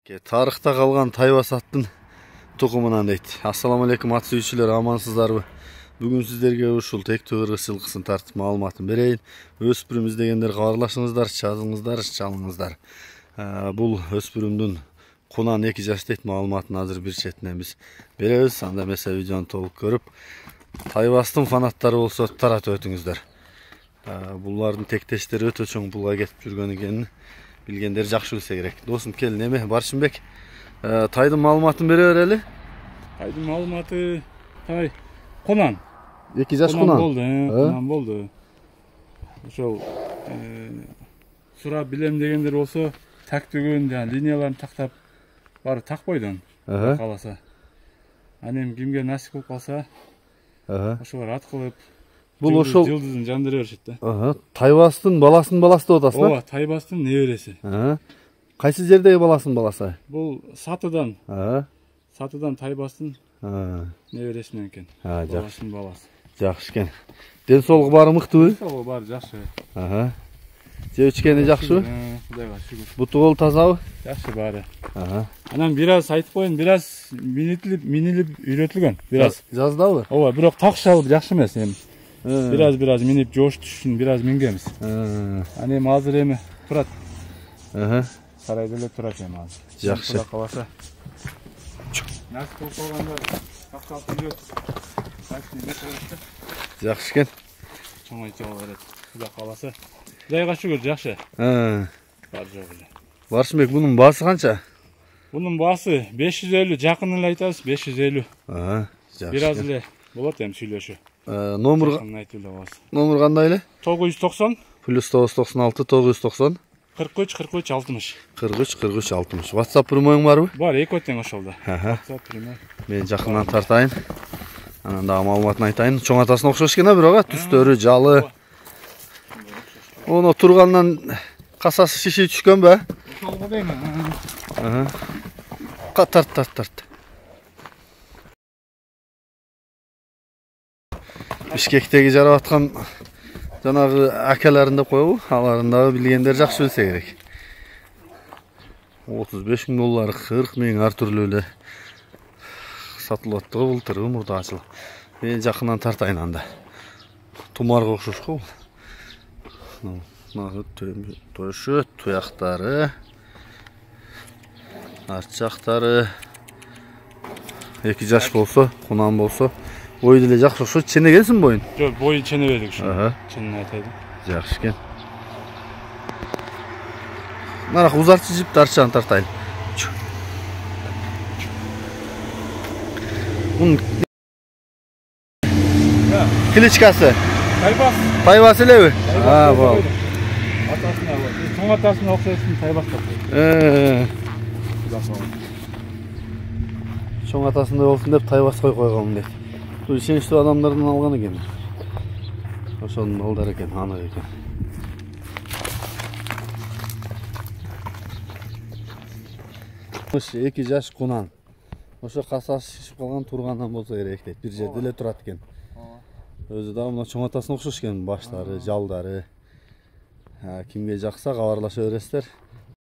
Тарыхта қалған Тайбас аттың тұқымынан дейді. Ассаламу алейкум ат сүйүүчүлөр, амансыздарбы? Бүгін сіздерге ушул тектүү кыргыз жылкысын тартып маалыматын берейин. Өспүрүм издегендер кабарлашыңыздар, жазыңыздар, чалыңыздар. Бул өспүрүмдүн кунан 2 жаш дейт. Маалыматын азыр бир четинен биз беребиз. Анда эмесе видеону толук көрүп, Тайбастын фанаттары болсо таратып өтүңүздөр. Булардын тектештери өтө чоң булга кетип жүргөн экенин билгендер жакшы билсе керек. Досум кел, неме Баршынбек, тайдын маалыматын бере берели. Тайдын маалыматы тай кунан. 2 жаш кунан болду, кунан болду. Ошол сурап билем дегендер болсо, тактөгөн линияларын тактап бары такпойдун. Каласа. Анем кимге насип болуп калса, ошолор ат кылып бул ошол жылдызын жандыра беришет да. Тайбастын баласынын баласы деп атасыз да? Ооба, Тайбастын небереси. Кайсы жердеги баласынын баласы? Бул Сатыдан Тайбастын небереси менен экен. Баласынын баласы. Жакшы экен. Ден соолугу баары мыктыбы? Соолугу баары жакшы. Жеп ичкени жакшыбы? Кудайга шүгүр. Буту кол тазабы? Жакшы баары. Анан бир аз айтып коеюн, бир аз минилип үйрөтүлгөн. Бир аз. Жаздабы? Ооба, бирок такшы алып жакшы эмес эми. Бир аз минип жооштуш үчүн бир аз мингенбиз. Аны эми азыр эми турат. Сарайда эле турат эми азыр. Жакшы. Кудай каласа. Насип болуп калгандар такталып үйрөт. Жакшы экен. Чоңой жол берет. Кудай каласа. Кудайга шүгүр, жакшы. Бар жок эле. Баршынбек, бунун баасы канча? Бунун баасы 550, жакын эле айтабыз, 550. Жакшы. Бир аз эле болот эми сүйлөшүү. Номер кандай эле? 990 плюс 996 990 43 43 60. 43 43 60. WhatsApp прямойуң барбы? Бар, эки тең ошолда. WhatsApp прямой. Мен жакындан тартайын. Анан дагы маалыматын айтайын. Чоң атасына окшош экен бирок, түстөрү жалы. Оно тургандан касасы шишип түшкөнбү? Ошол дейм. Тарт. Бишкектеги жарап аткан жанагы акаларын деп коебу, аларын дагы билгендер жакшы билсе керек. 35 000 доллар, 40 000 ар түрлүү эле сатылып аттыгы былтыргы мурдачыл. Мен жакындан тартайын анда. Тумарга окшош го. Мына төшөт, туяктары, арчактары. 2 жаш болсо, кунан болсо, бою деле жакшы окшойт. Ченегенсиң боюн? Жок, бою ченебедик ушу. Чынын айтайын. Жакшы экен. Нарак узартчы жип тарчаны тартайын. Кличкасы? Тайбас элеби? Болду. Атасына бар. Чоң атасына окшойсун, Тайбас деп. Чоң атасындай болсун деп Тайбас койгонмун дейт. Бул ишеничтүү адамдардан алган экен. Ошонун балдары экен, анық экен. Ошо 2 жаш кунан. Ошо касасы шишип калган тургандан болсо керек дейт. Бир жерде эле турат экен. Өзү дагы мына чоң атасына окшош экен, баштары, жалдары. Кимге жакса кабарлаша бересиздер.